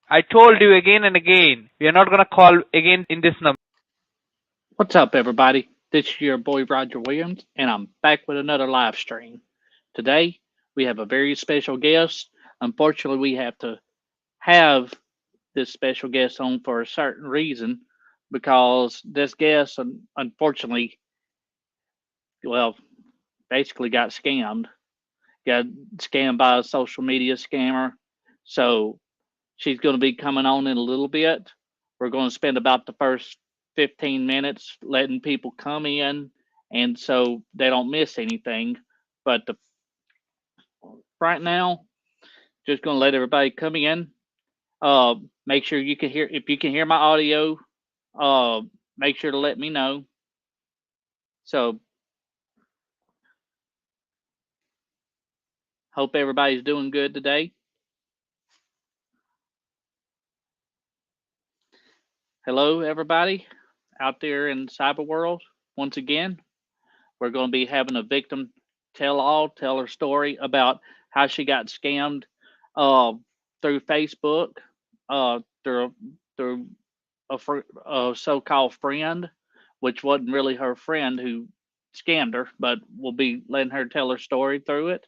I told you again and again, we are not gonna call again in this number. What's up, everybody? This is your boy Roger Williams, and I'm back with another live stream. Today, we have a very special guest. Unfortunately, we have to have this special guest on for a certain reason because this guest, unfortunately, well, basically got scammed. Got scammed by a social media scammer. So she's going to be coming on in a little bit. We're going to spend about the first 15 minutes letting people come in and so they don't miss anything. But right now, just going to let everybody come in. Make sure you can hear, if you can hear my audio, uh, make sure to let me know. So, hope everybody's doing good today. Hello, everybody out there in cyber world. Once again, we're going to be having a victim tell her story about how she got scammed uh, through Facebook, through a so-called friend, which wasn't really her friend who scammed her, but we'll be letting her tell her story through it.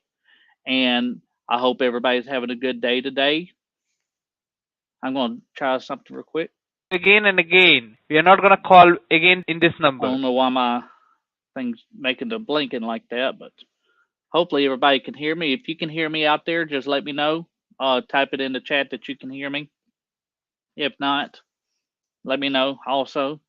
And I hope everybody's having a good day today. I'm going to try something real quick. Again and again, we are not gonna call again in this I number. don't know why my thing's making the blinking like that, but hopefully everybody can hear me. If you can hear me out there, just let me know. Type it in the chat that you can hear me. If not, let me know also.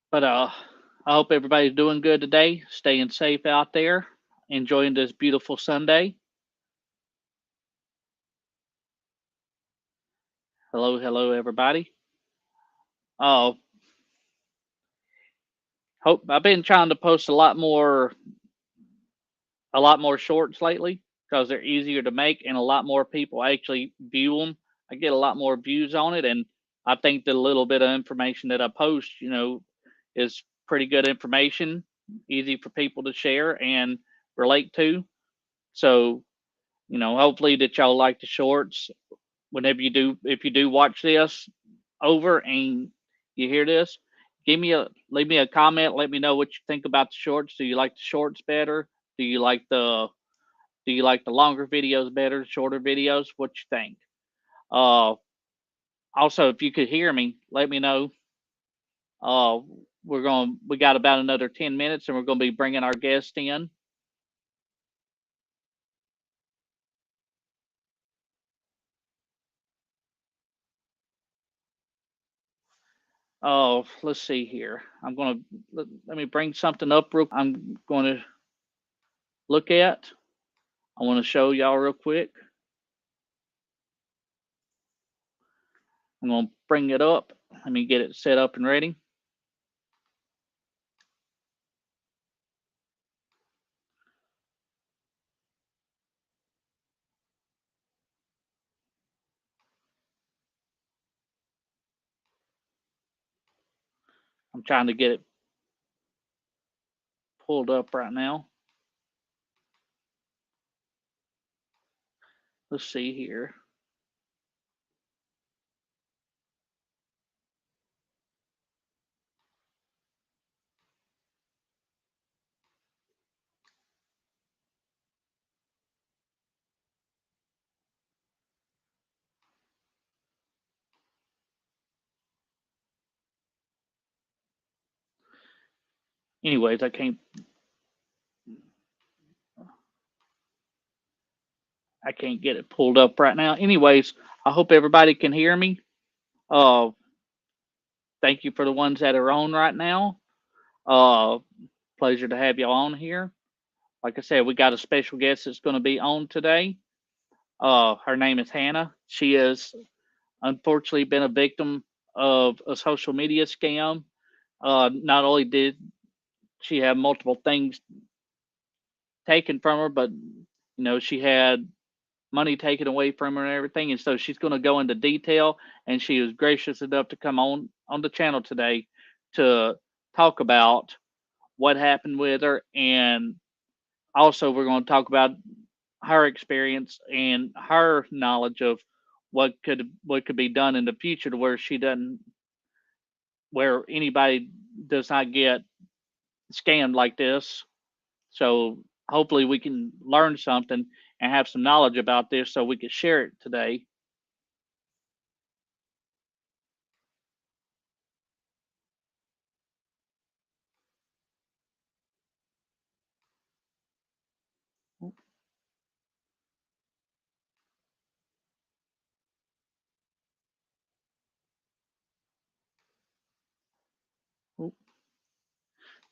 But I hope everybody's doing good today, staying safe out there, enjoying this beautiful Sunday. Hello, hello, everybody. Hope I've been trying to post a lot more shorts lately because they're easier to make and a lot more people actually view them. I get a lot more views on it, and I think the little bit of information that I post, is pretty good information, easy for people to share and relate to. So, hopefully that y'all like the shorts. Whenever you do, if you do watch this over and you hear this, leave me a comment. Let me know what you think about the shorts. Do you like the shorts better? Do you like the longer videos better, shorter videos? What you think? Uh, Also, if you could hear me, let me know. Uh, we got about another 10 minutes, and we're gonna be bringing our guest in. Oh, let's see here. Let me bring something up real. I'm going to look at. I want to show y'all real quick. I'm going to bring it up. Let me get it set up and ready. I'm trying to get it pulled up right now. Let's see here. Anyways, I can't get it pulled up right now. Anyways, I hope everybody can hear me. Uh, Thank you for the ones that are on right now. Uh, Pleasure to have y'all on here. Like I said, we got a special guest that's going to be on today. Her name is Hannah. She has unfortunately been a victim of a social media scam. Not only did she have multiple things taken from her, but she had money taken away from her and everything. And so she's going to go into detail. And she was gracious enough to come on the channel today to talk about what happened with her, and also we're going to talk about her experience and her knowledge of what could be done in the future to where she doesn't where anybody does not get scammed like this. So hopefully we can learn something and have some knowledge about this so we can share it today.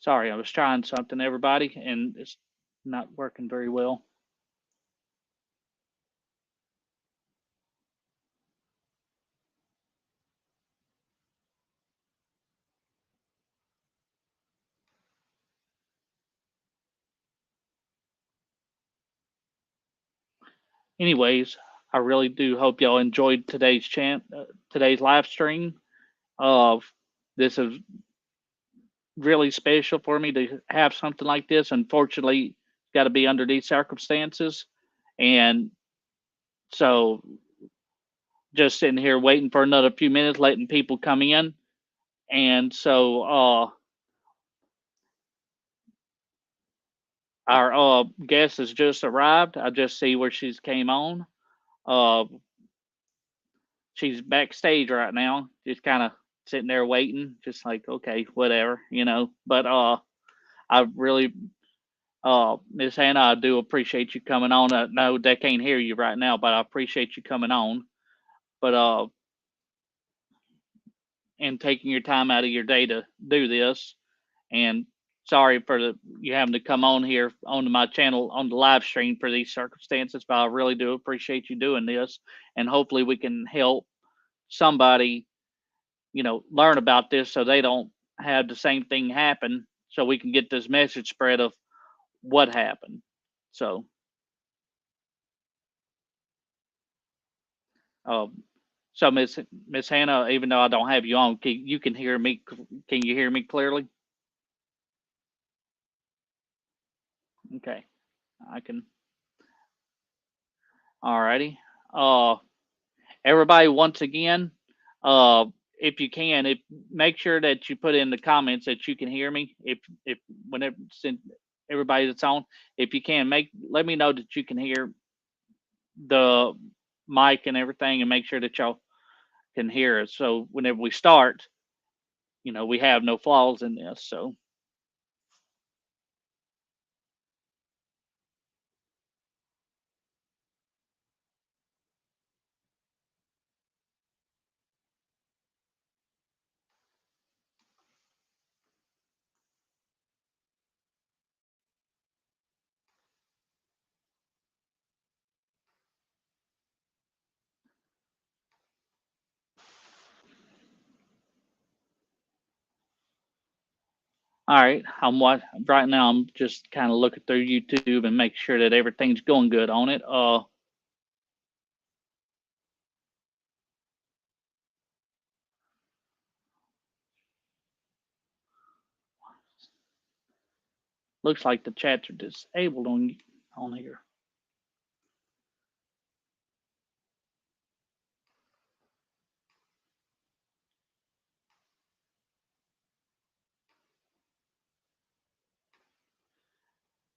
Sorry, I was trying something, everybody, and it's not working very well. Anyways, I really do hope y'all enjoyed today's live stream. Of this is really special for me to have something like this. Unfortunately, got to be under these circumstances, and so just sitting here waiting for another few minutes, letting people come in, and so our guest has just arrived. I just see where she's came on. Uh, she's backstage right now, just kind of sitting there waiting, just like okay, whatever, you know. But I really Miss Hannah, I do appreciate you coming on. I know they can't hear you right now, but I appreciate you coming on. But and taking your time out of your day to do this. And sorry for you having to come on here onto my channel on the live stream for these circumstances, but I really do appreciate you doing this. And hopefully we can help somebody, learn about this so they don't have the same thing happen. So we can get this message spread of what happened. So um, so Miss Hannah, even though I don't have you on, you can hear me. Can you hear me clearly? Okay, I can. Alrighty. Uh, everybody, once again, uh, if you can, if make sure that you put in the comments that you can hear me. If whenever since everybody that's on, if you can let me know that you can hear the mic and everything, and make sure that y'all can hear us. So whenever we start, we have no flaws in this. So. All right, right now. I'm just kind of looking through YouTube and make sure that everything's going good on it. Looks like the chats are disabled on here.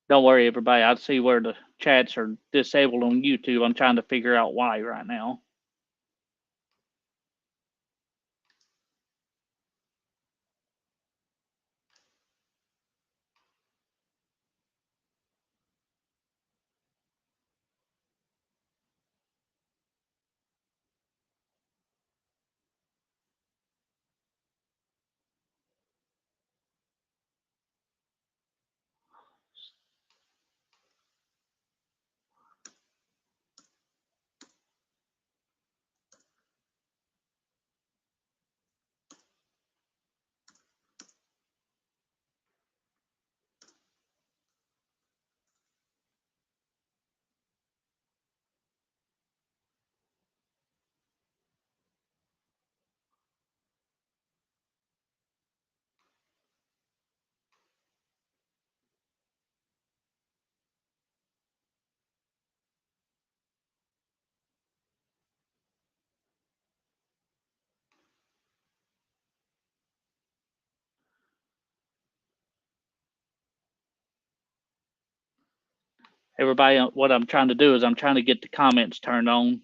Don't worry, everybody. I see where the chats are disabled on YouTube. I'm trying to figure out why right now. Everybody, what I'm trying to do is I'm trying to get the comments turned on.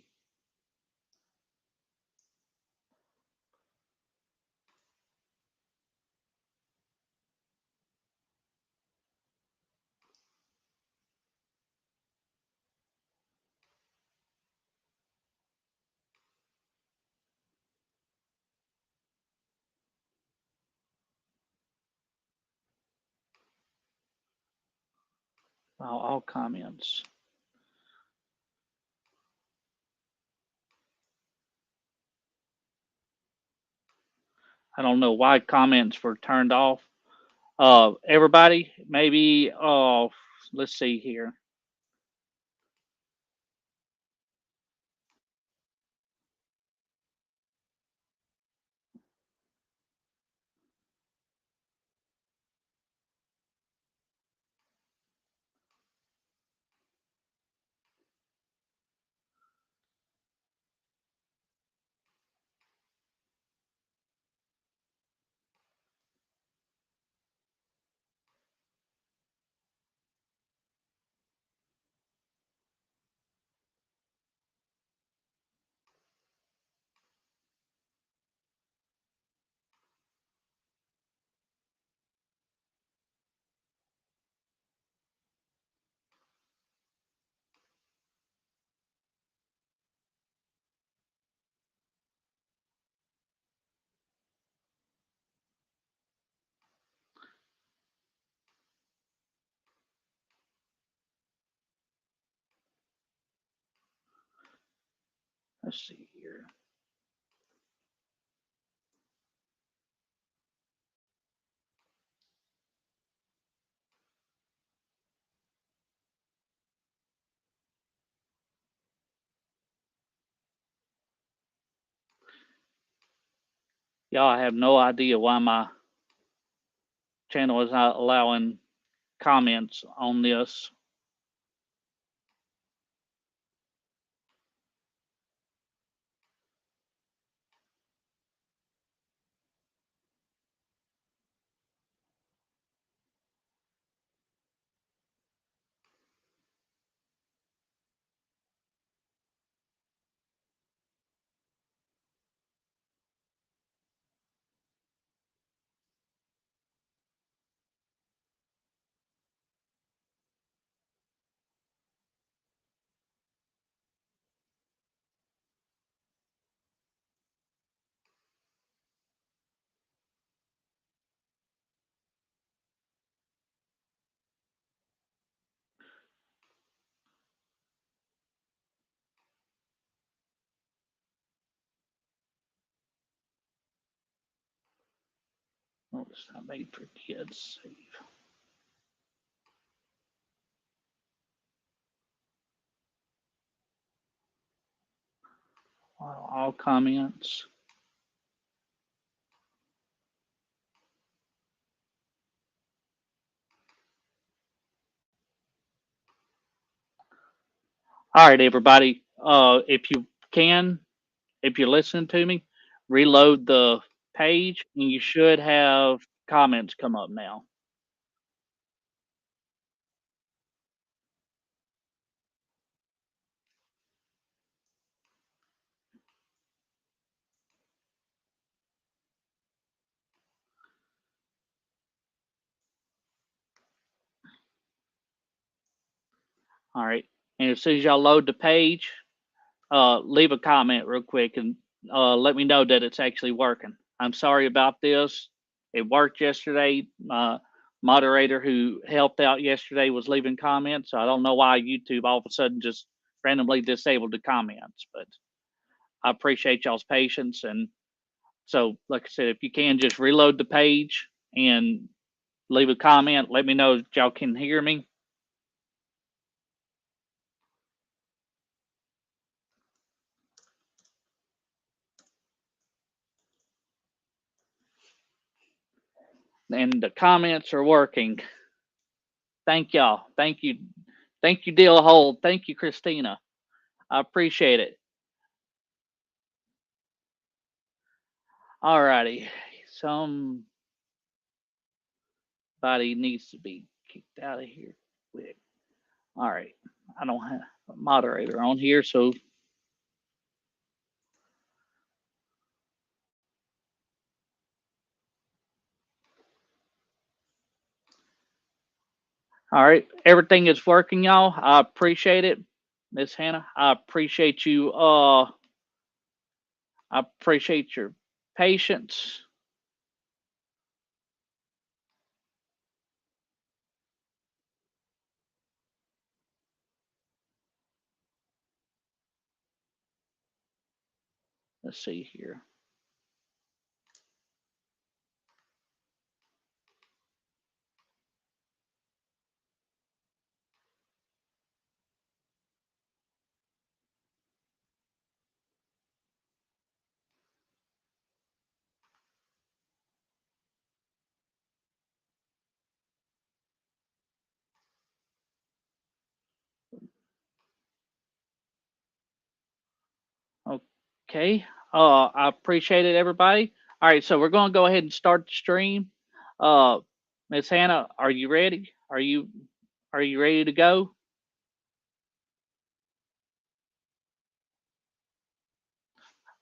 All comments. I don't know why comments were turned off. Everybody, maybe, let's see here. Let's see here. Y'all have no idea why my channel is not allowing comments on this. Oh, it's not made for kids. Save. All comments. All right, everybody. If you can, if you're listening to me, reload the page and you should have comments come up now. All right. And as soon as y'all load the page, leave a comment real quick and let me know that it's actually working. I'm sorry about this. It worked yesterday. My moderator who helped out yesterday was leaving comments. So I don't know why YouTube all of a sudden just randomly disabled the comments, but I appreciate y'all's patience. And so, like I said, if you can just reload the page and leave a comment, let me know that y'all can hear me. And the comments are working. Thank y'all. Thank you. Thank you, Deal Hold. Thank you, Christina. I appreciate it. All righty. Somebody needs to be kicked out of here quick. All right. I don't have a moderator on here, so all right. Everything is working, y'all. I appreciate it, Miss Hannah. I appreciate you. I appreciate your patience. Let's see here. Okay. I appreciate it, everybody. All right, so we're going to go ahead and start the stream. Uh, Miss Hannah, are you ready? Are you ready to go?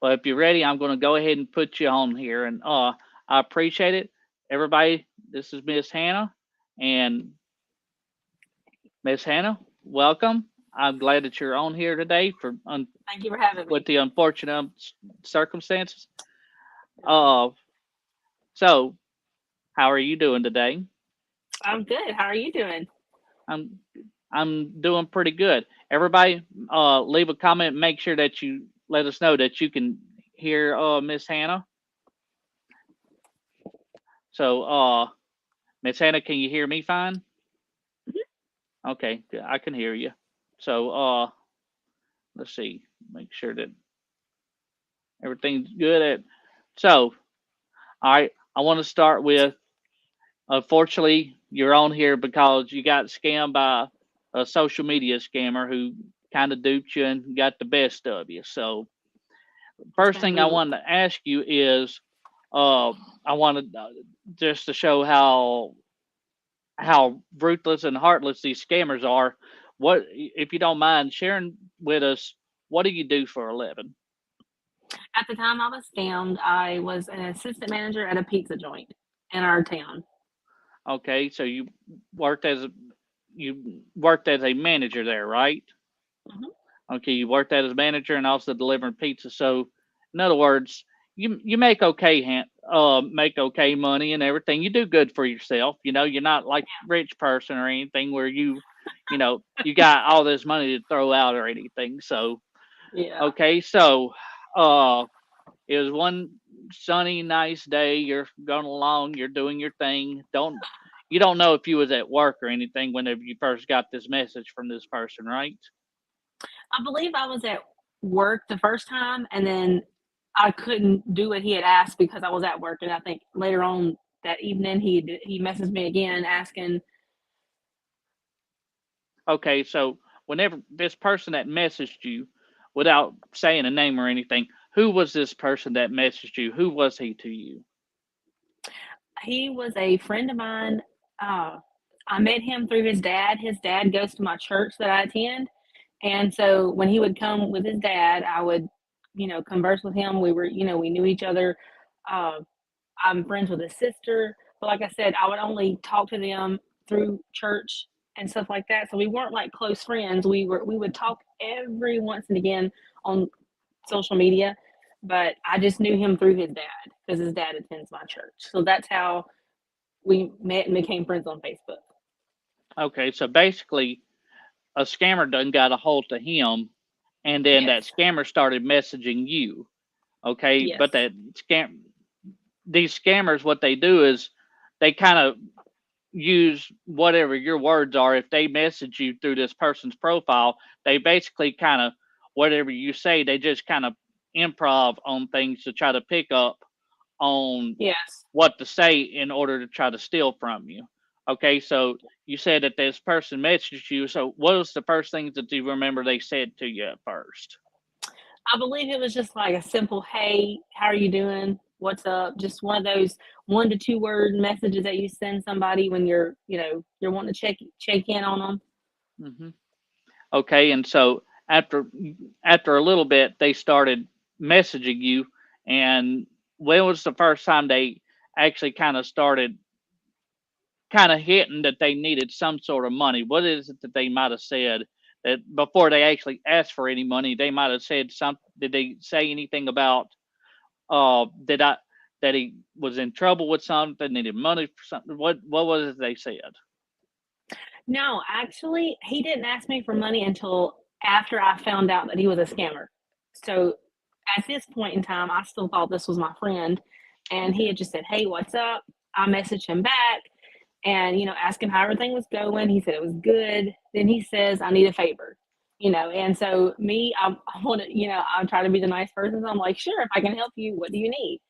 Well, if you're ready, I'm going to go ahead and put you on here, and I appreciate it, everybody. This is Miss Hannah, and Miss Hannah, welcome. I'm glad that you're on here today Thank you for having me. with the unfortunate circumstances. Uh, so how are you doing today? I'm good. How are you doing? I'm I'm doing pretty good. Everybody, leave a comment. Make sure that you let us know that you can hear Miss Hannah. So, Miss Hannah, can you hear me fine? Okay, I can hear you. So, let's see. Make sure that everything's good. So, all right. I want to start with. Unfortunately, you're on here because you got scammed by a social media scammer who kind of duped you and got the best of you. So, first thing I wanted to ask you is, I wanted just to show how ruthless and heartless these scammers are. What, if you don't mind sharing with us, what do you do for a living? At the time I was scammed, I was an assistant manager at a pizza joint in our town. Okay, so worked as a, you worked as a manager there, right? Okay, you worked as a manager and also delivering pizza. So, in other words, you make okay make okay money and everything. You do good for yourself. You know, you're not like rich person or anything where you got all this money to throw out or anything. So, Yeah. okay, so it was one sunny, nice day. You're going along. You're doing your thing. You don't know if you was at work or anything whenever you first got this message from this person, right? I believe I was at work the first time, and then I couldn't do what he had asked because I was at work. And I think later on that evening, he messaged me again asking. Okay, so whenever this person that messaged you, without saying a name or anything, who was this person that messaged you? Who was he to you? He was a friend of mine. I met him through his dad. His dad goes to my church that I attend. And so when he would come with his dad, I would, converse with him. We knew each other. Uh, I'm friends with his sister. But like I said, I would only talk to them through church and stuff like that. So we weren't like close friends. We would talk every once and again on social media, but I just knew him through his dad because his dad attends my church. So that's how we met and became friends on Facebook. Okay, so basically, a scammer done got a hold of him, and then that Yes. scammer started messaging you. Okay, Yes. but these scammers, what they do is they kind of use whatever your words are. If they message you through this person's profile, they basically kind of whatever you say, they just kind of improv on things to try to pick up on Yes. what to say in order to try to steal from you. Okay, so you said that this person messaged you. So what was the first things that you remember they said to you at first? I believe it was just like a simple, "Hey, how are you doing? What's up?" Just one of those 1 to 2 word messages that you send somebody when you're wanting to check in on them. Okay, and so after a little bit, they started messaging you. And when was the first time they actually kind of started kind of hitting that they needed some sort of money? What is it that they might have said that before they actually asked for any money, they might have said something? Did they say anything about did I that he was in trouble with something, needed money for something? What was it they said? No, actually, he didn't ask me for money until after I found out that he was a scammer. So at this point in time, I still thought this was my friend, and he had just said, "Hey, what's up?" I messaged him back, and asked him how everything was going. He said it was good. Then he says, "I need a favor." And so me, I want to, I'm trying to be the nice person. So I'm like, "Sure, if I can help you, what do you need?"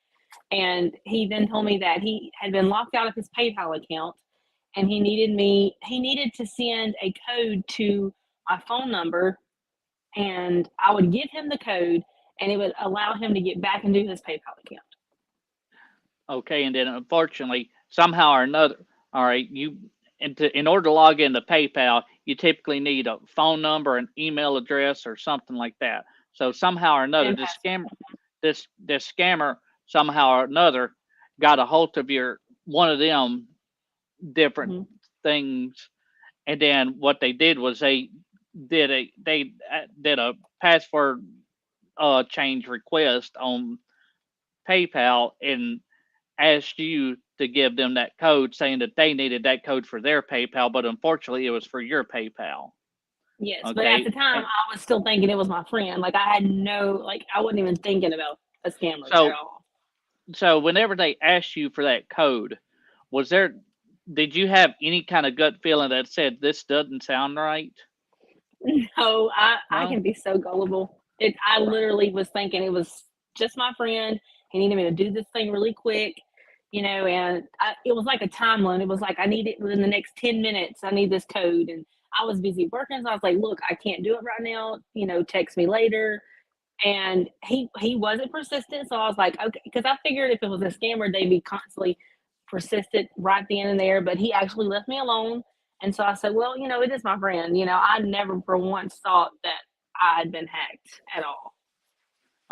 And he then told me that he had been locked out of his PayPal account, and he needed to send a code to my phone number, and I would give him the code, and it would allow him to get back into his PayPal account. Okay, and then unfortunately, somehow or another, all right, in order to log into PayPal, you typically need a phone number, an email address, or something like that. So somehow or another, And this scammer somehow or another got a hold of your one of them different Mhm. things, and then what they did was they did a password change request on PayPal and asked you to give them that code, saying that they needed that code for their PayPal, but unfortunately, it was for your PayPal. Yes, but at Okay, the time, I was still thinking it was my friend. Like I had I wasn't even thinking about a scammer at so all. so whenever they asked you for that code, was there? Did you have any kind of gut feeling that said this doesn't sound right? No, I No. can be so gullible. I literally was thinking it was just my friend. He needed me to do this thing really quick, and it was like a time limit. It was like I need it within the next 10 minutes. I need this code, and I was busy working, so I was like, "Look, I can't do it right now. Text me later." And he wasn't persistent, so I was like, "Okay," because I figured if it was a scammer, they'd be constantly persistent right then and there. But he actually left me alone, and so I said, "Well, it is my friend. I never for once thought that I had been hacked at all."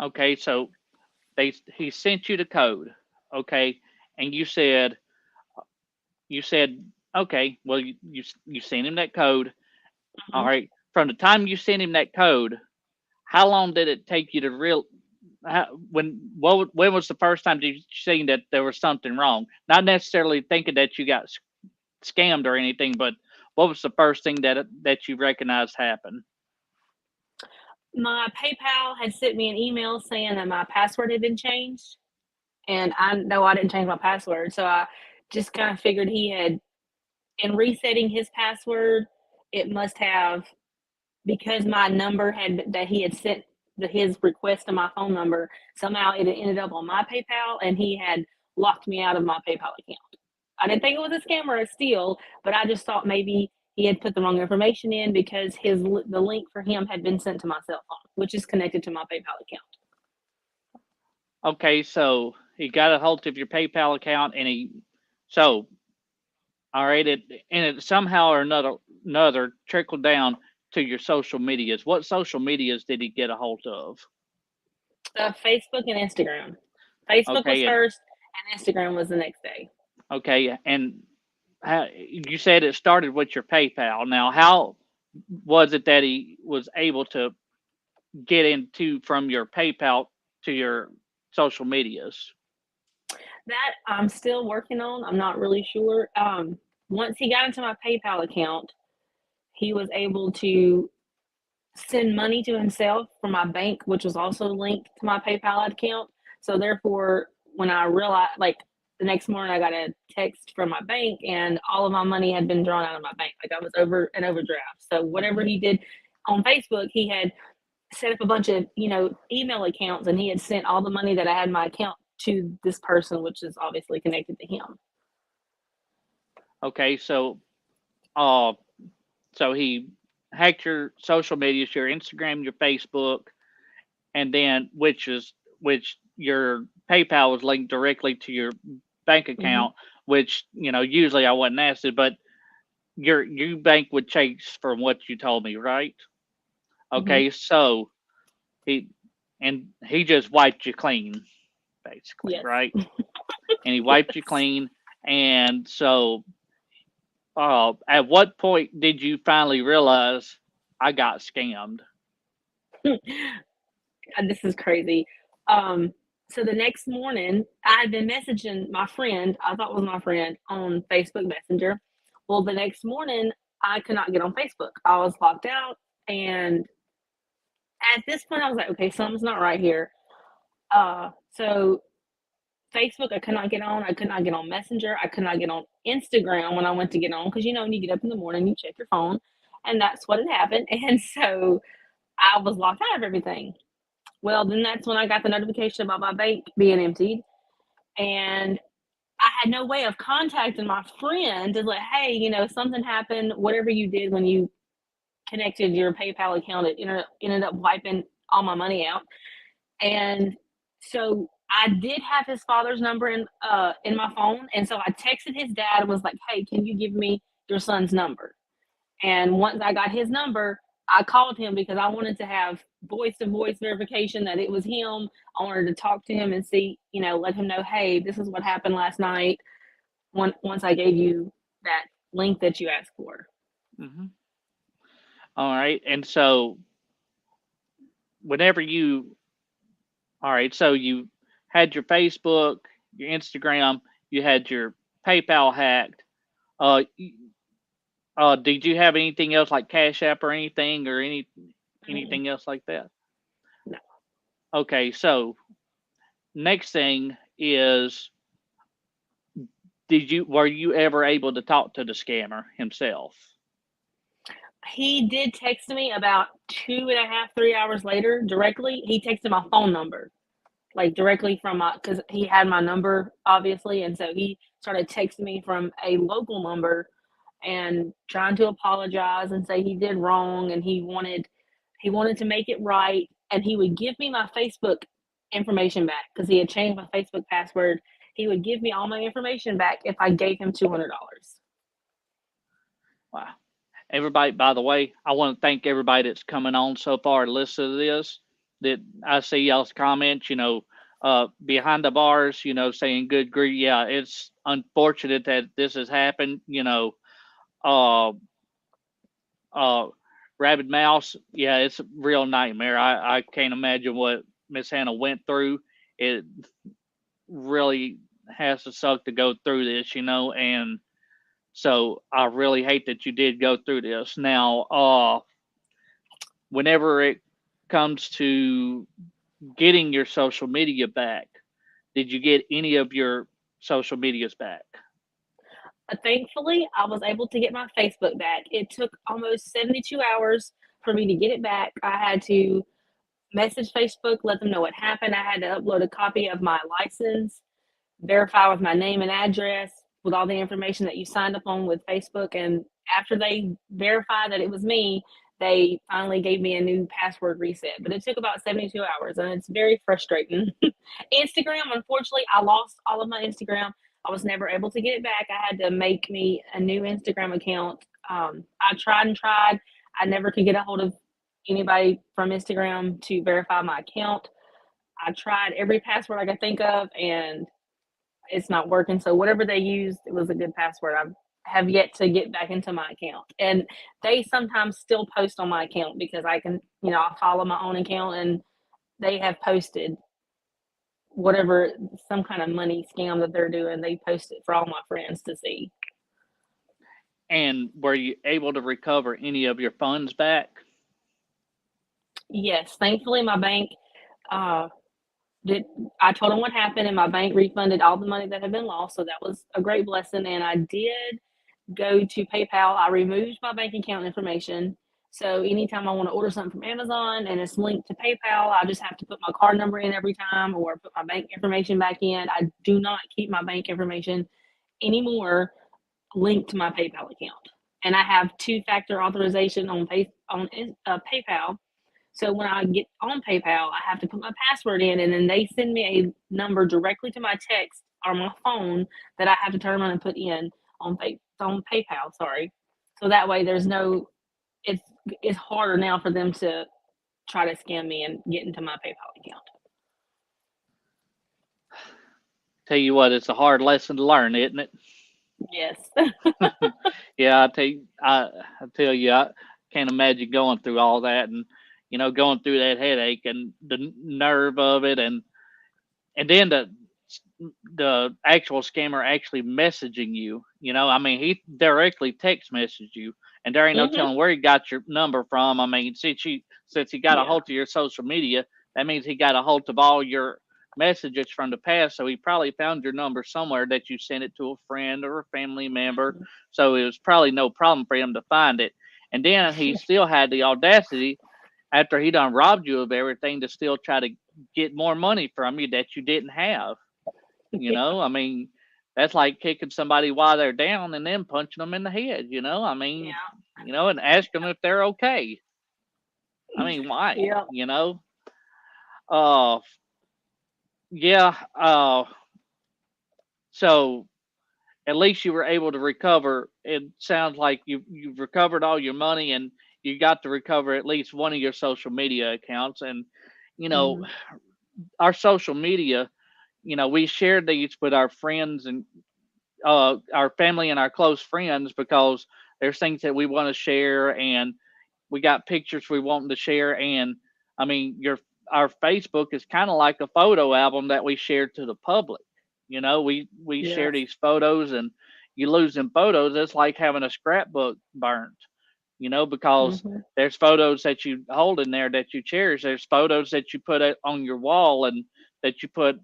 Okay, so he sent you the code. Okay, and you said okay. Well, you sent him that code. All Mhm. right. From the time you sent him that code, how long did it take you to when was the first time you seen that there was something wrong? Not necessarily thinking that you got scammed or anything, but what was the first thing that you recognized happened? My PayPal had sent me an email saying that my password had been changed, and I know I didn't change my password, so I just kind of figured he had, in resetting his password, it must have, because my number that he had sent his request to my phone number, somehow it had ended up on my PayPal, and he had locked me out of my PayPal account. I didn't think it was a scam or a steal, but I just thought maybe he had put the wrong information in because the link for him had been sent to my cell phone, which is connected to my PayPal account. Okay, so he got a hold of your PayPal account, and so all right, it somehow or another trickled down to your social medias. What social medias did he get a hold of? Facebook and Instagram. Facebook was Okay, and first, and Instagram was the next day. okay, and you said it started with your PayPal. Now, how was it that he was able to get into from your PayPal to your social medias? That I'm still working on. I'm not really sure. Once he got into my PayPal account, he was able to send money to himself from my bank, which was also linked to my PayPal account. So therefore, when I realized, like the next morning, I got a text from my bank, and all of my money had been drawn out of my bank. Like I was over an overdraft. So whatever he did on Facebook, he had set up a bunch of email accounts, and he had sent all the money that I had in my account to this person, which is obviously connected to him. Okay, uh, so he hacked your social medias, your Instagram, your Facebook, and then which your PayPal was linked directly to your bank Hmm. account, which usually I wouldn't ask it, but your bank would change from what you told me, right? Okay, so he he just wiped you clean, basically, Yes. right? And he wiped you clean. And so, at what point did you finally realize I got scammed? God, this is crazy. So the next morning, I had been messaging my friend, I thought was my friend, on Facebook Messenger. Well, the next morning, I could not get on Facebook. I was locked out. And at this point, I was like, okay, something's not right here. So Facebook, I could not get on. I could not get on Messenger. I could not get on Instagram when I went to get on because when you get up in the morning, you check your phone, and that's what had happened. And so I was locked out of everything. Well, then that's when I got the notification about my bank being emptied, and I had no way of contacting my friend to like, hey, something happened. Whatever you did when you connected your PayPal account, it ended up wiping all my money out. And so I did have his father's number in my phone, and so I texted his dad and was like, "Hey, can you give me your son's number?" And once I got his number, I called him because I wanted to have voice-to-voice verification that it was him. I wanted to talk to him and see, let him know, "Hey, this is what happened last night." Once I gave you that link that you asked for. Mm-hmm. All right, and so whenever you all right, so you had your Facebook, your Instagram, you had your PayPal hacked. Uh, did you have anything else like Cash App or anything anything else like that? No. Okay, so next thing is, were you ever able to talk to the scammer himself? He did text me about 2.5, 3 hours later directly. He texted my phone number, like directly from because he had my number, obviously. And so he started texting me from a local number and trying to apologize and say he did wrong and he wanted to make it right. And he would give me my Facebook information back because he had changed my Facebook password. He would give me all my information back if I gave him $200. Wow. Everybody, by the way, I want to thank everybody that's coming on so far to listen to this. That I see y'all's comments, behind the bars, saying good grief. Yeah, it's unfortunate that this has happened. Rabid Mouse, yeah, it's a real nightmare. I can't imagine what Miss Hannah went through. It really has to suck to go through this, and so I really hate that you did go through this. Now, whenever it comes to getting your social media back, did you get any of your social medias back? Thankfully, I was able to get my Facebook back. It took almost 72 hours for me to get it back. I had to message Facebook, let them know what happened. I had to upload a copy of my license, verify with my name and address, with all the information that you signed up on with Facebook. And after they verified that it was me, they finally gave me a new password reset. But it took about 72 hours, and it's very frustrating. Instagram, unfortunately, I lost all of my Instagram. I was never able to get it back. I had to make me a new Instagram account. I tried and tried. I never could get a hold of anybody from Instagram to verify my account. I tried every password I could think of, and it's not working. So whatever they used, it was a good password. I have yet to get back into my account, and they sometimes still post on my account because I can, I follow my own account, and they have posted whatever, some kind of money scam that they're doing. They post it for all my friends to see. And were you able to recover any of your funds back? Yes, thankfully my bank I told them what happened, and my bank refunded all the money that had been lost. So that was a great blessing. And I did go to PayPal. I removed my bank account information. So anytime I want to order something from Amazon and it's linked to PayPal, I just have to put my card number in every time or put my bank information back in. I do not keep my bank information anymore linked to my PayPal account. And I have two-factor authorization on PayPal. So when I get on PayPal, I have to put my password in, and then they send me a number directly to my text or my phone that I have to turn around and put in on PayPal. Sorry. So that way, it's harder now for them to try to scam me and get into my PayPal account. Tell you what, it's a hard lesson to learn, isn't it? Yes. Yeah, I tell you, I can't imagine going through all that, and going through that headache and the nerve of it, and then the actual scammer actually messaging you. I mean, he directly text messaged you, and there ain't no Mhm. telling where he got your number from. I mean, since he got a Yeah. hold of your social media, that means he got a hold of all your messages from the past. So he probably found your number somewhere that you sent it to a friend or a family member. Mhm. So it was probably no problem for him to find it. And then he still had the audacity, after he done robbed you of everything, to still try to get more money from you that you didn't have. I mean, that's like kicking somebody while they're down and then punching them in the head. I mean, Yeah. and ask them if they're okay. I mean, why? Yeah. Uh, yeah. So at least you were able to recover. It sounds like you've recovered all your money, and you got to recover at least one of your social media accounts. And Mhm. our social media, we share these with our friends and our family and our close friends, because there's things that we want to share, and we got pictures we want to share. And I mean, our Facebook is kind of like a photo album that we share to the public. We share Yes. these photos, and you lose them photos. It's like having a scrapbook burnt. Because Mhm. there's photos that you hold in there that you cherish. There's photos that you put on your wall, and that you put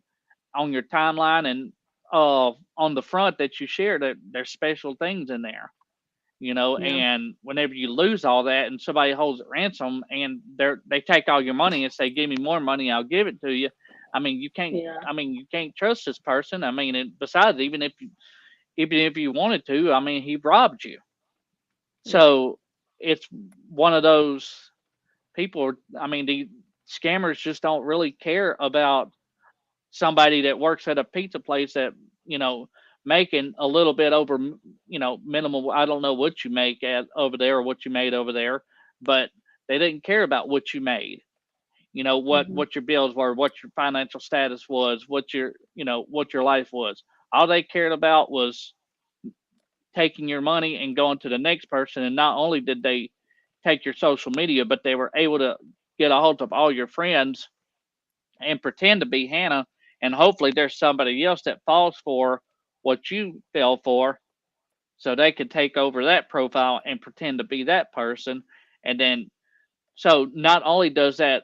on your timeline, and on the front that you share. That there's special things in there. Yeah. And whenever you lose all that and somebody holds it ransom, and they take all your money and say, give me more money, I'll give it to you. I mean, Yeah. you can't trust this person. I mean, and besides, even if you wanted to, I mean, he robbed you. Yeah. So it's one of those people. I mean, the scammers just don't really care about somebody that works at a pizza place that, you know, making a little bit over, minimal. I don't know what you make at over there or what you made over there, but they didn't care about what you made. Mhm. What your bills were, what your financial status was, what your life was. All they cared about was taking your money and going to the next person. And not only did they take your social media, but they were able to get a hold of all your friends and pretend to be Hannah. And hopefully there's somebody else that falls for what you fell for, so they could take over that profile and pretend to be that person. And then, so not only does that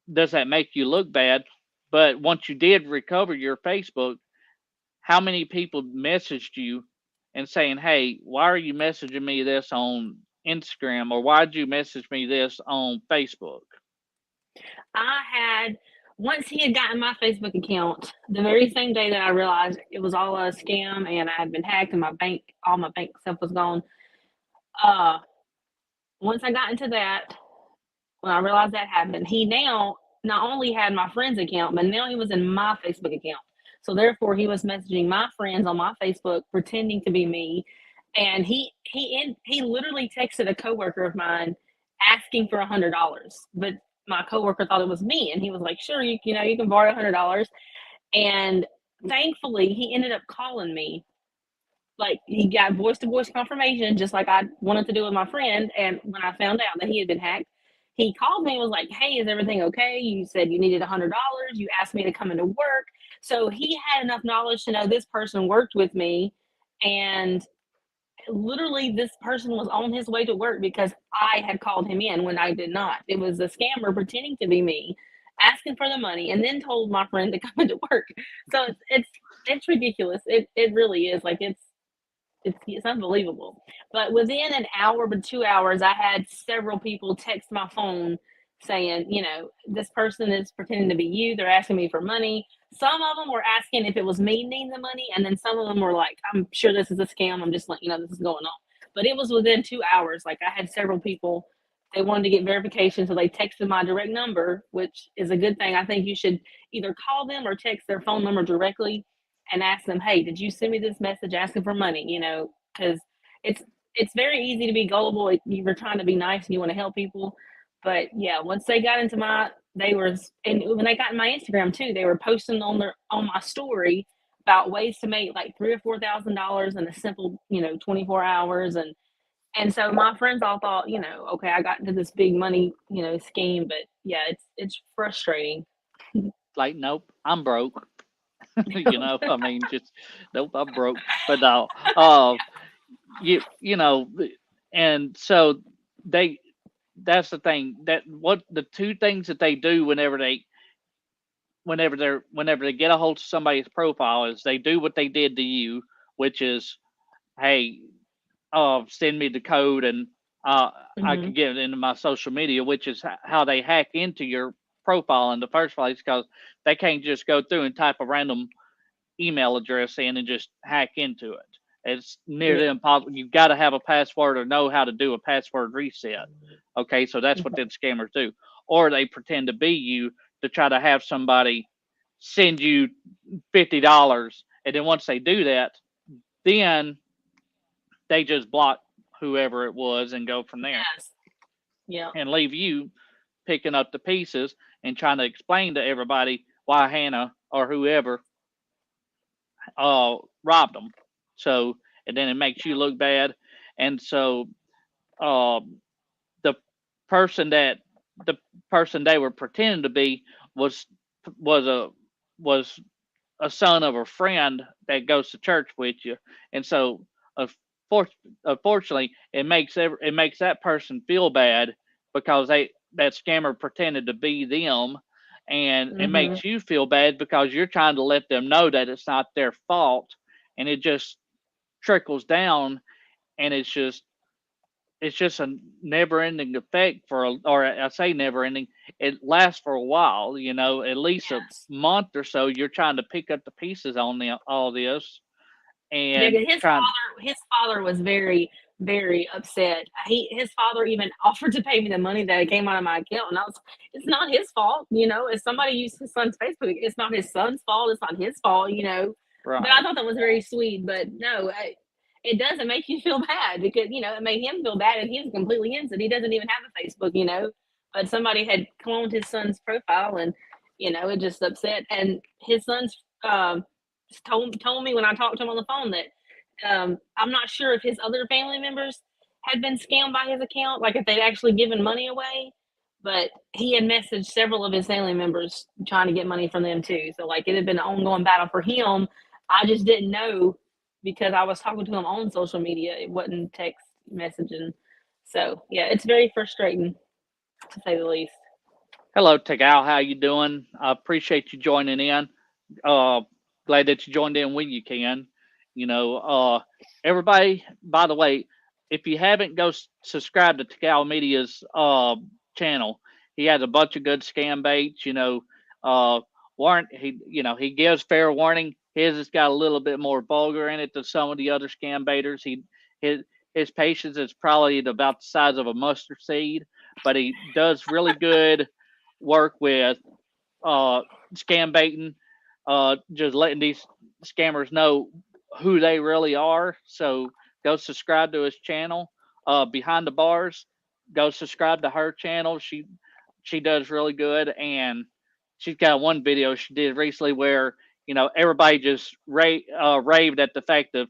make you look bad, but once you did recover your Facebook, how many people messaged you and saying, hey, why are you messaging me this on Instagram, or why'd you message me this on Facebook? I had once he had gotten my Facebook account, the very same day that I realized it was all a scam and I had been hacked and all my bank stuff was gone. Uh, once I got into that, when I realized that happened, he now not only had my friend's account, but now he was in my Facebook account. So therefore, he was messaging my friends on my Facebook, pretending to be me, and he literally texted a coworker of mine asking for $100, but my coworker thought it was me, and he was like, "Sure, you can borrow $100." And thankfully, he ended up calling me. Like, he got voice to voice confirmation, just like I wanted to do with my friend. And when I found out that he had been hacked, he called me and was like, "Hey, is everything okay? You said you needed $100. You asked me to come into work." So he had enough knowledge to know this person worked with me. And literally, this person was on his way to work because I had called him in when I did not. It was a scammer pretending to be me, asking for the money, and then told my friend to come into work. So it's ridiculous. It really is. Like, it's unbelievable. But within an hour, but 2 hours, I had several people text my phone saying, this person is pretending to be you. They're asking me for money. Some of them were asking if it was me needing the money, and then some of them were like, "I'm sure this is a scam. I'm just letting you know this is going on." But it was within 2 hours. Like, I had several people. They wanted to get verification, so they texted my direct number, which is a good thing. I think you should either call them or text their phone number directly and ask them, "Hey, did you send me this message asking for money?" Because it's it's very easy to be gullible. You're trying to be nice and you want to help people, But yeah, once they got into and when they got in my Instagram too, they were posting on my story about ways to make like $3,000 or $4,000 in a simple, 24 hours. And so my friends all thought, okay, I got into this big money, scheme, but yeah, it's frustrating. Like, nope, I'm broke. I mean, just nope, I'm broke. But no, uh, you know, and so they. That's the thing. That what the two things that they do whenever they get a hold of somebody's profile is they do what they did to you, which is, hey, send me the code and I Hmm. could get it into my social media, which is how they hack into your profile in the first place, because they can't just go through and type a random email address in and just hack into it. It's nearly Yeah. impossible. You've got to have a password or know how to do a password reset. Okay, so that's what the scammers do. Or they pretend to be you to try to have somebody send you $50. And then once they do that, then they just block whoever it was and go from there Yes. Yeah. and leave you picking up the pieces and trying to explain to everybody why Hannah or whoever robbed them. So, and then it makes you look bad. And so, uh, the person that the person they were pretending to be was was a was a son of a friend that goes to church with you, and so unfortunately, it makes that person feel bad because that scammer pretended to be them, and it Hmm. makes you feel bad because you're trying to let them know that it's not their fault, and it just trickles down, and it's just a never ending effect or I say never ending, it lasts for a while, at least a Yes. month or so. You're trying to pick up the pieces on all this Yeah, and 'cause trying. his father was very, very upset. His father even offered to pay me the money that came out of my account, and it's not his fault, If somebody used his son's Facebook, it's not his son's fault. It's not his fault. But I Right. thought that was very sweet. But no, it doesn't make you feel bad because it made him feel bad, and he's completely innocent. He doesn't even have a Facebook. But somebody had cloned his son's profile, and it just upset. And his son's told me when I talked to him on the phone that I'm not sure if his other family members had been scammed by his account, like if they'd actually given money away. But he had messaged several of his family members trying to get money from them too. So like it had been an ongoing battle for him. I just didn't know because I was talking to him on social media. It wasn't text messaging. So yeah, it's very frustrating to say the least. Hello, Tagal. How you doing? I appreciate you joining in. Uh, Glad that you joined in when you can. You know, uh, Everybody. By the way, if you haven't, go subscribe to Tagal Media's channel. He has a bunch of good scam baits. Uh, warrant he gives fair warning. His has got a little bit more vulgar in it than some of the other scam baiters. His his patience is probably about the size of a mustard seed, but he does really good work with uh, scam baiting, just letting these scammers know who they really are. So go subscribe to his channel, Behind the Bars. Go subscribe to her channel. She does really good, and she's got one video she did recently where everybody just raved at the fact of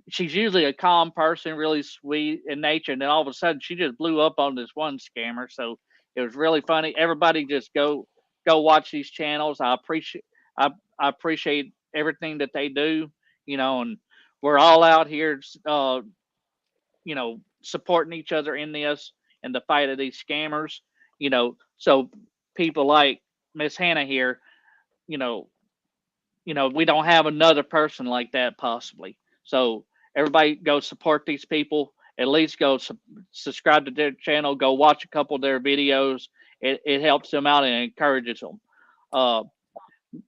she's usually a calm person, really sweet in nature, and then all of a sudden she just blew up on this one scammer. So it was really funny. Everybody just go watch these channels. I appreciate everything that they do, and we're all out here, supporting each other in this in the fight of these scammers. So people like Miss Hannah here, you know, we don't have another person like that possibly. So everybody go support these people. At least go subscribe to their channel. Go watch a couple of their videos. It helps them out and encourages them. Uh,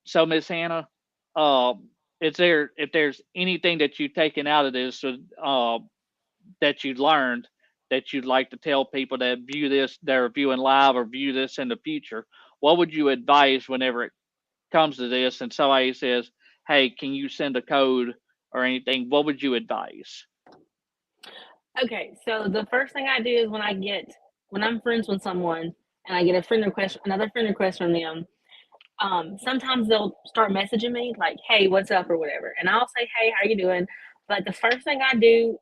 so Miss Hannah, uh, is there if there's anything that you've taken out of this that you learned that you'd like to tell people that view this, they're viewing live or view this in the future, what would you advise whenever it comes to this and somebody says, "Hey, can you send a code or anything?" What would you advise? Okay, so the first thing I do is when I'm friends with someone, and I get another friend request from them, sometimes they'll start messaging me like, "Hey, what's up?" or whatever, and I'll say, "Hey, how you doing?" But the first thing I do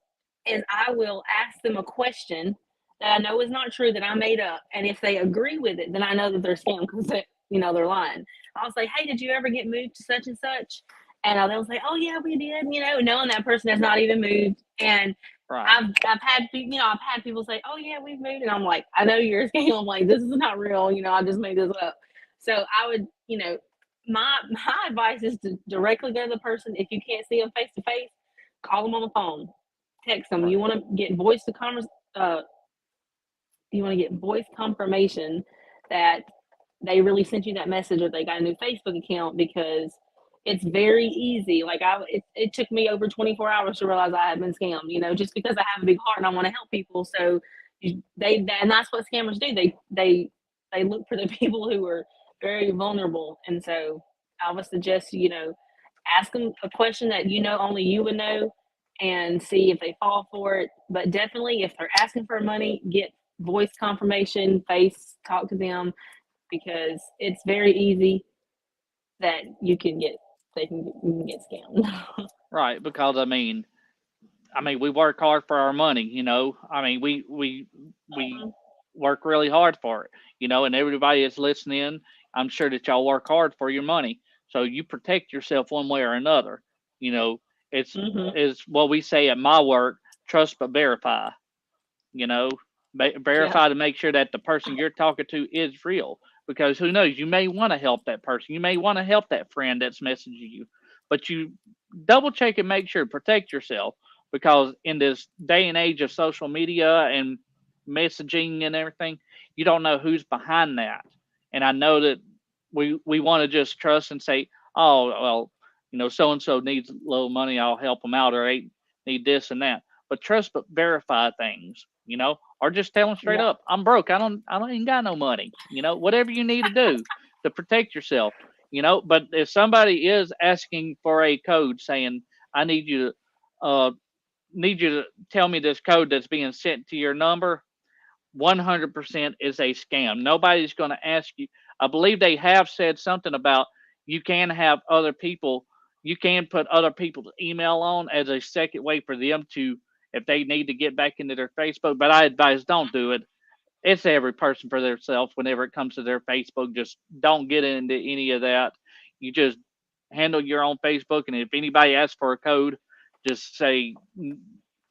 is I will ask them a question that I know is not true that I made up, and if they agree with it, then I know that they're scam because they're lying. I'll say, "Hey, did you ever get moved to such and such?" And they'll say, "Oh yeah, we did," knowing that person has not even moved. And Right. I've had people say, "Oh yeah, we've moved," and I'm like, "I know you're a scam." I'm like, "This is not real," I just made this up. So I would, my advice is to directly go to the person. If you can't see them face to face, call them on the phone, text them. Right. You want to get voice confirmation that they really sent you that message or they got a new Facebook account, because it's very easy. Like it took me over 24 hours to realize I had been scammed. Just because I have a big heart and I want to help people. So and that's what scammers do. They look for the people who are very vulnerable, and so I would suggest ask them a question that only you would know, and see if they fall for it. But definitely, if they're asking for money, get voice confirmation, talk to them, because it's very easy that you can get scammed. Right, because I mean, we work hard for our money, we work really hard for it, and everybody that's listening, I'm sure that y'all work hard for your money. So you protect yourself one way or another. You know, it's Mhm. is what we say at my work, trust but verify. You know, Yeah. verify to make sure that the person you're talking to is real. Because who knows, you may want to help that person. You may want to help that friend that's messaging you, but you double check and make sure, protect yourself. Because in this day and age of social media and messaging and everything, you don't know who's behind that. And I know that we want to just trust and say, oh, well, so and so needs a little money, I'll help them out, or they need this and that. But trust but verify things, or just tell them straight Yeah. up, I'm broke. I don't even got no money. Whatever you need to do to protect yourself. But if somebody is asking for a code saying, I need you to tell me this code that's being sent to your number, 100% is a scam. Nobody's going to ask you. I believe they have said something about you can have other people, you can put other people's email on as a second way for them to, if they need to get back into their Facebook. But I advise don't do it. It's every person for themselves whenever it comes to their Facebook. Just don't get into any of that. You just handle your own Facebook. And if anybody asks for a code, just say,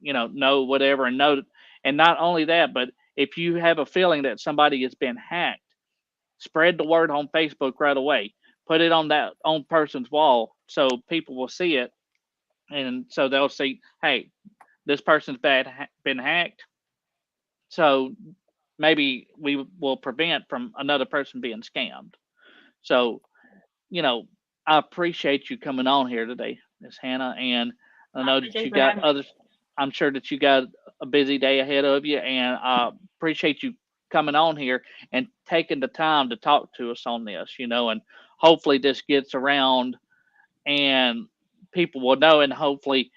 no, whatever, and no. And not only that, but if you have a feeling that somebody has been hacked, spread the word on Facebook right away. Put it on that on person's wall so people will see it, and so they'll see, hey, this person's been hacked. So maybe we will prevent from another person being scammed. So, you know, I appreciate you coming on here today, Miss Hannah, and I I know that appreciate you you for got having me. others. I'm sure that you got a busy day ahead of you, and I appreciate you coming on here and taking the time to talk to us on this. And hopefully this gets around and people will know, and hopefully,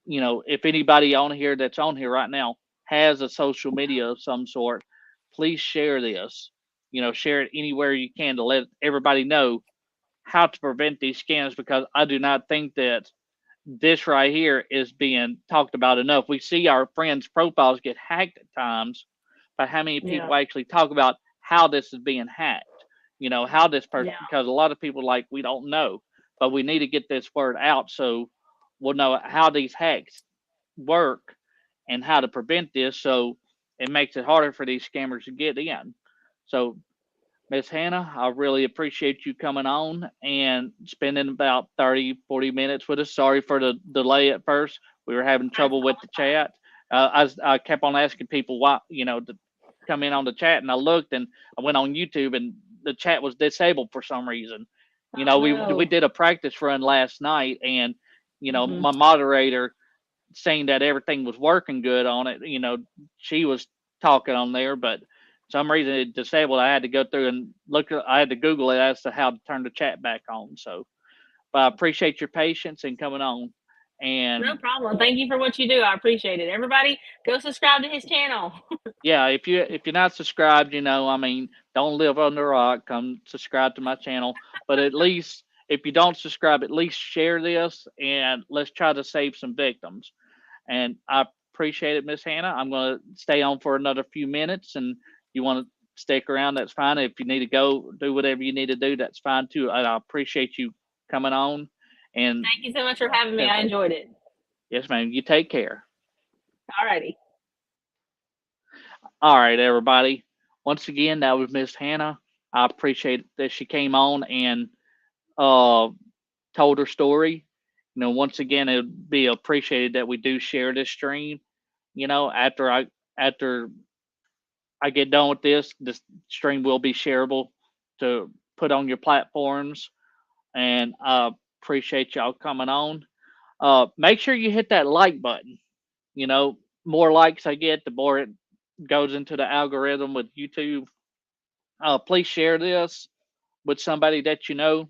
if anybody on here that's on here right now has a social media of some sort, please share this. Share it anywhere you can to let everybody know how to prevent these scams, because I do not think that this right here is being talked about enough. We see our friends' profiles get hacked at times, but how many Yeah. people actually talk about how this is being hacked? How this person, Yeah. because a lot of people like, we don't know, but we need to get this word out so we'll know how these hacks work and how to prevent this, so it makes it harder for these scammers to get in. So, Miss Hannah, I really appreciate you coming on and spending about 30, 40 minutes with us. Sorry for the delay at first. We were having That's trouble with the chat. I kept on asking people why, to come in on the chat, and I looked and I went on YouTube and the chat was disabled for some reason. oh We no. did a practice run last night, and Mhm. my moderator, saying that everything was working good on it, she was talking on there, but some reason it disabled. I had to go through and look. I had to Google it as to how to turn the chat back on. So, but I appreciate your patience and coming on. No And problem. Thank you for what you do. I appreciate it. Everybody, go subscribe to his channel. yeah, if you're not subscribed, don't live under a rock. Come subscribe to my channel. But at least if you don't subscribe, at least share this and let's try to save some victims. And I appreciate it, Miss Hannah. I'm going to stay on for another few minutes, and you want to stick around, that's fine. If you need to go do whatever you need to do, that's fine too. I appreciate you coming on. And Thank you so much for having me. I enjoyed it. Yes, ma'am. You take care. All righty. All right, everybody. Once again, that was Miss Hannah. I appreciate that she came on and told her story. You know, once again, it would be appreciated that we do share this stream. You know, after I get done with this stream will be shareable to put on your platforms. And I appreciate y'all coming on. Make sure you hit that like button. You know, more likes I get, the more it goes into the algorithm with YouTube. Please share this with somebody that you know.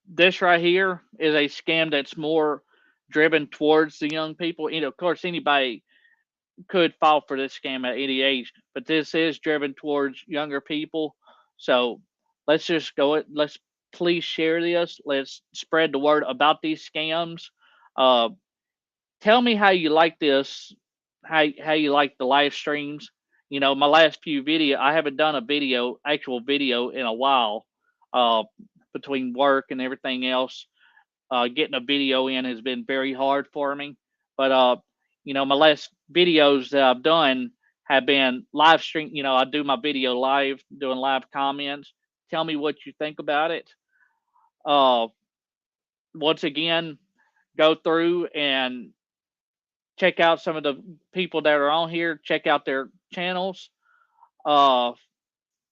This right here is a scam that's more driven towards the young people. You know, of course, anybody could fall for this scam at any age, but this is driven towards younger people. So let's just go. Let's please share this. Let's spread the word about these scams. Tell me how you like this, how you like the live streams. You know, my last few I haven't done a actual video in a while, between work and everything else. Getting a video in has been very hard for me. But, you know, my last videos that I've done have been live stream. You know, I do my video live, doing live comments. Tell me what you think about it. Once again, go through and check out some of the people that are on here. Check out their channels,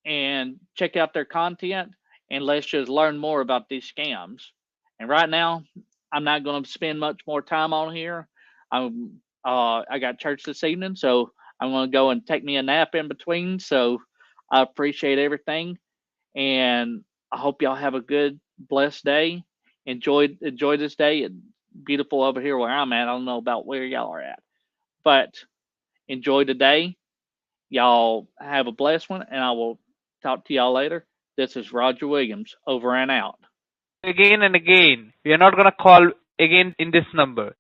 and check out their content, and let's just learn more about these scams. And right now, I'm not going to spend much more time on here. I got church this evening, so I'm going to go and take me a nap in between. So I appreciate everything, and I hope y'all have a good, blessed day. Enjoy this day. It's beautiful over here where I'm at. I don't know about where y'all are at, but enjoy the day. Y'all have a blessed one, and I will talk to y'all later. This is Roger Williams, over and out. Again and again. We are not going to call again in this number.